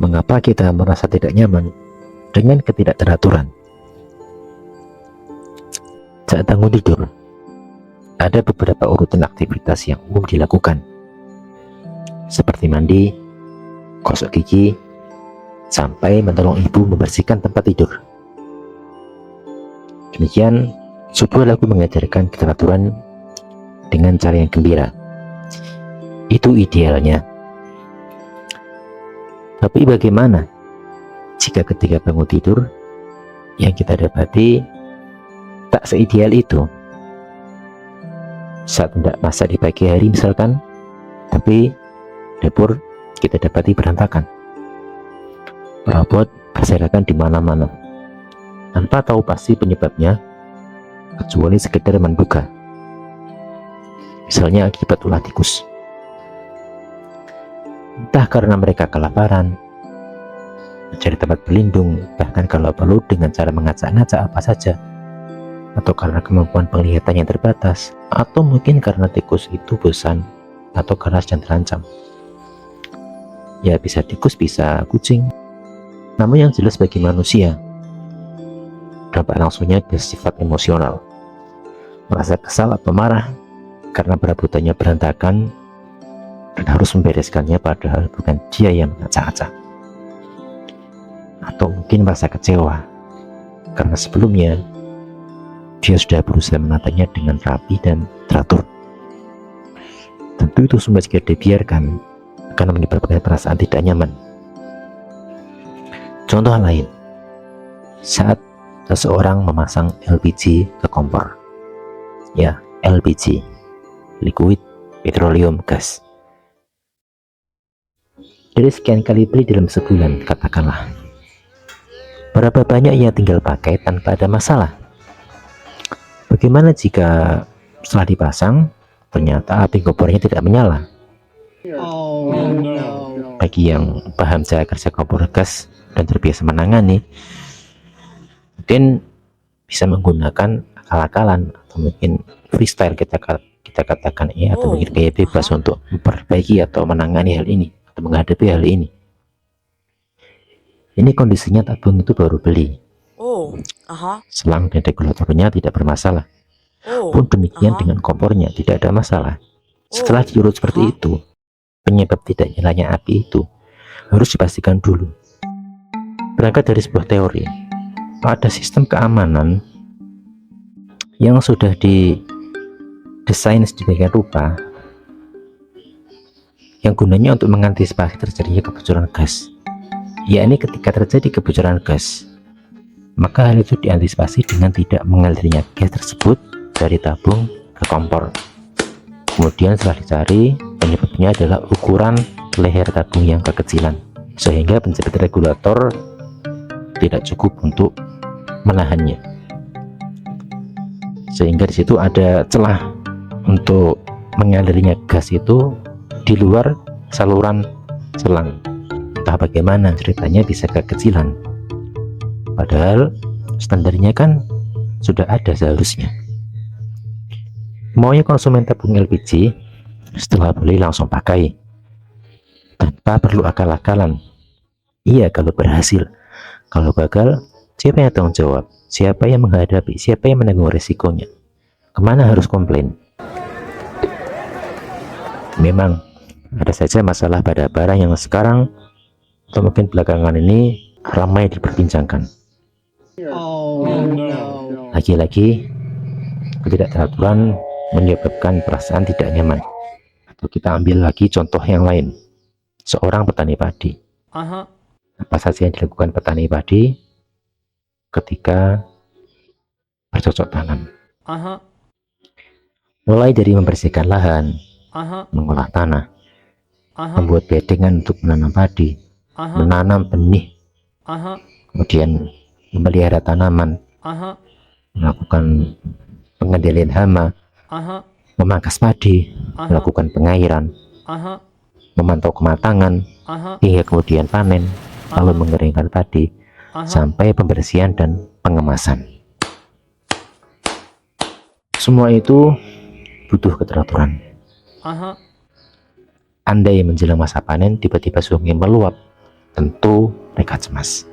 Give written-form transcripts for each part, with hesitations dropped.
mengapa kita merasa tidak nyaman dengan ketidakteraturan. Saat bangun tidur, ada beberapa urutan aktivitas yang umum dilakukan, seperti mandi, gosok gigi, sampai menolong ibu membersihkan tempat tidur. Demikian, sebuah lagu mengajarkan keteraturan dengan cara yang gembira. Itu idealnya. Tapi bagaimana jika ketika bangun tidur yang kita dapati tak seideal itu? Saat hendak masak di pagi hari misalkan, tapi dapur kita dapati berantakan, perabot berserakan di mana-mana, tanpa tahu pasti penyebabnya, kecuali sekedar menduga, misalnya akibat ulah tikus. Entah karena mereka kelaparan, mencari tempat berlindung, bahkan kalau perlu dengan cara mengacak-ngacak apa saja, atau karena kemampuan penglihatan yang terbatas, atau mungkin karena tikus itu bosan atau karena sedang terancam. Ya, bisa tikus, bisa kucing. Namun yang jelas bagi manusia, dampak langsungnya bersifat emosional, merasa kesal atau marah karena perabotannya berantakan dan harus membereskannya, padahal bukan dia yang mengacak-acak. Atau mungkin merasa kecewa karena sebelumnya dia sudah berusaha menatanya dengan rapi dan teratur. Tentu itu semua jika dibiarkan akan menyebabkan perasaan tidak nyaman. Contoh lain, saat seseorang memasang LPG ke kompor. Ya, LPG, liquid petroleum gas. Dari sekian kali beli dalam sebulan, katakanlah, berapa banyak yang tinggal pakai tanpa ada masalah? Bagaimana jika setelah dipasang ternyata api kompornya tidak menyala? Bagi yang paham cara kerja kompor gas dan terbiasa menangani, mungkin bisa menggunakan akal-akalan atau mungkin freestyle kita katakan ya, atau mungkin gaya bebas untuk memperbaiki atau menangani hal ini atau menghadapi hal ini. Ini kondisinya tabung itu baru beli, selang dan regulatornya tidak bermasalah. Pun demikian dengan kompornya tidak ada masalah. Setelah diurut seperti itu, penyebab tidak nyalanya api itu harus dipastikan dulu. Berangkat dari sebuah teori, ada sistem keamanan yang sudah didesain sedemikian rupa yang gunanya untuk mengantisipasi terjadinya kebocoran gas. Ya, ini ketika terjadi kebocoran gas, maka hal itu diantisipasi dengan tidak mengalirnya gas tersebut dari tabung ke kompor. Kemudian setelah dicari, penyebabnya adalah ukuran leher tabung yang kekecilan, sehingga penjepit regulator tidak cukup untuk menahannya, sehingga di situ ada celah untuk mengalirnya gas itu di luar saluran selang. Entah bagaimana ceritanya bisa kekecilan, padahal standarnya kan sudah ada seharusnya. Maunya konsumen tabung LPG setelah beli langsung pakai tanpa perlu akal-akalan. Iya kalau berhasil. Kalau gagal, siapa yang tanggung jawab? Siapa yang menghadapi? Siapa yang menanggung resikonya? Kemana harus komplain? Memang ada saja masalah pada barang yang sekarang atau mungkin belakangan ini ramai diperbincangkan. Lagi-lagi ketidakteraturan menyebabkan perasaan tidak nyaman. Atau kita ambil lagi contoh yang lain, seorang petani padi. Apa saja yang dilakukan petani padi ketika bercocok tanam? Mulai dari membersihkan lahan, mengolah tanah, membuat bedengan untuk menanam padi, menanam benih, kemudian memelihara tanaman, melakukan pengendalian hama, memangkas padi, melakukan pengairan, memantau kematangan, hingga kemudian panen, lalu mengeringkan padi, sampai pembersihan dan pengemasan. Semua itu butuh keteraturan. Andai menjelang masa panen tiba-tiba sungai meluap tentu mereka cemas.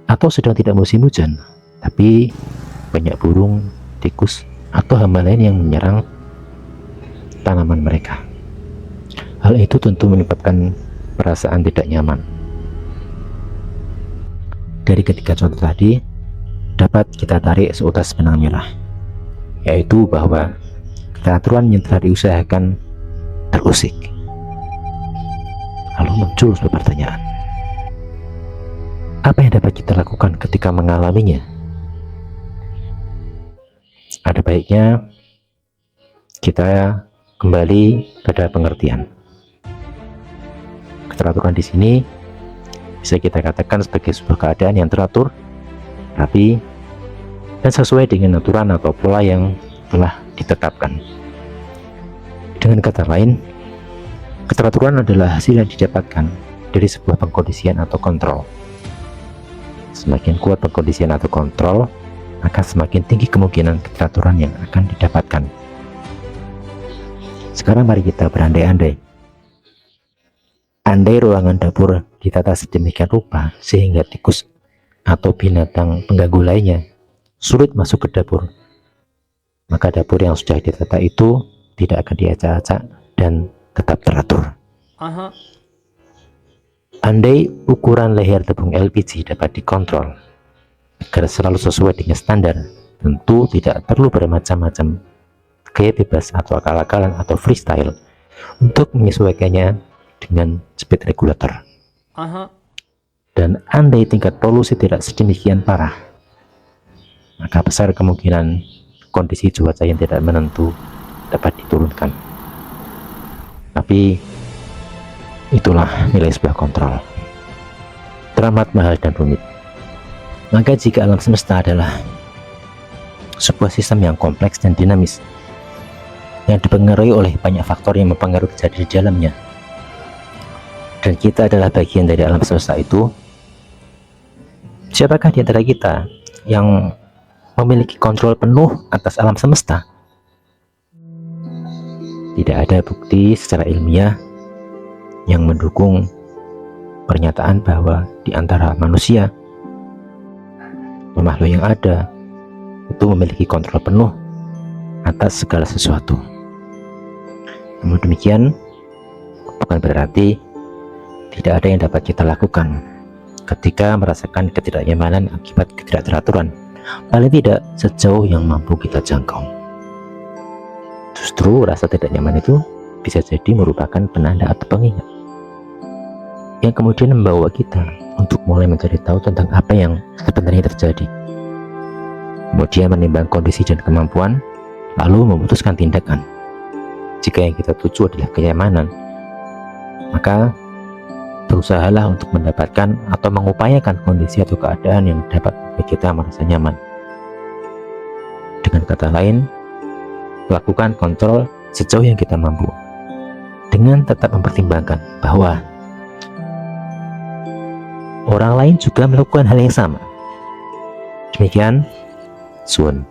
Atau sedang tidak musim hujan, tapi banyak burung, tikus, atau hama lain yang menyerang tanaman mereka. Hal itu tentu menyebabkan perasaan tidak nyaman. Dari ketiga contoh tadi, dapat kita tarik seutas benang merah, yaitu bahwa peraturan yang telah diusahakan terusik. Lalu muncul sebuah pertanyaan, apa yang dapat kita lakukan ketika mengalaminya? Ada baiknya kita kembali pada pengertian. Keteraturan di sini bisa kita katakan sebagai sebuah keadaan yang teratur, rapi, dan sesuai dengan aturan atau pola yang telah ditetapkan. Dengan kata lain, keteraturan adalah hasil yang didapatkan dari sebuah pengkondisian atau kontrol. Semakin kuat pengkondisian atau kontrol, maka semakin tinggi kemungkinan keteraturan yang akan didapatkan. Sekarang mari kita berandai-andai. Andai ruangan dapur ditata sedemikian rupa sehingga tikus atau binatang pengganggu lainnya sulit masuk ke dapur, maka dapur yang sudah ditata itu tidak akan diacak-acak dan tetap teratur. Andai ukuran leher tabung LPG dapat dikontrol agar selalu sesuai dengan standar, tentu tidak perlu bermacam-macam gaya bebas atau akal-akalan atau freestyle untuk menyesuaikannya dengan speed regulator. Dan andai tingkat polusi tidak sedemikian parah, maka besar kemungkinan kondisi cuaca yang tidak menentu dapat diturunkan. Tapi itulah nilai sebuah kontrol, teramat mahal dan rumit. Maka jika alam semesta adalah sebuah sistem yang kompleks dan dinamis, yang dipengaruhi oleh banyak faktor yang mempengaruhi kejadian di dalamnya, dan kita adalah bagian dari alam semesta itu, siapakah di antara kita yang memiliki kontrol penuh atas alam semesta? Tidak ada bukti secara ilmiah yang mendukung pernyataan bahwa di antara manusia, makhluk yang ada itu memiliki kontrol penuh atas segala sesuatu. Namun demikian, bukan berarti tidak ada yang dapat kita lakukan ketika merasakan ketidaknyamanan akibat ketidakteraturan, paling tidak sejauh yang mampu kita jangkau. Justru rasa tidak nyaman itu bisa jadi merupakan penanda atau pengingat yang kemudian membawa kita untuk mulai mencari tahu tentang apa yang sebenarnya terjadi, kemudian menimbang kondisi dan kemampuan, lalu memutuskan tindakan. Jika yang kita tuju adalah kenyamanan, maka berusahalah untuk mendapatkan atau mengupayakan kondisi atau keadaan yang dapat membuat kita merasa nyaman. Dengan kata lain, lakukan kontrol sejauh yang kita mampu, dengan tetap mempertimbangkan bahwa orang lain juga melakukan hal yang sama. Demikian, Sun.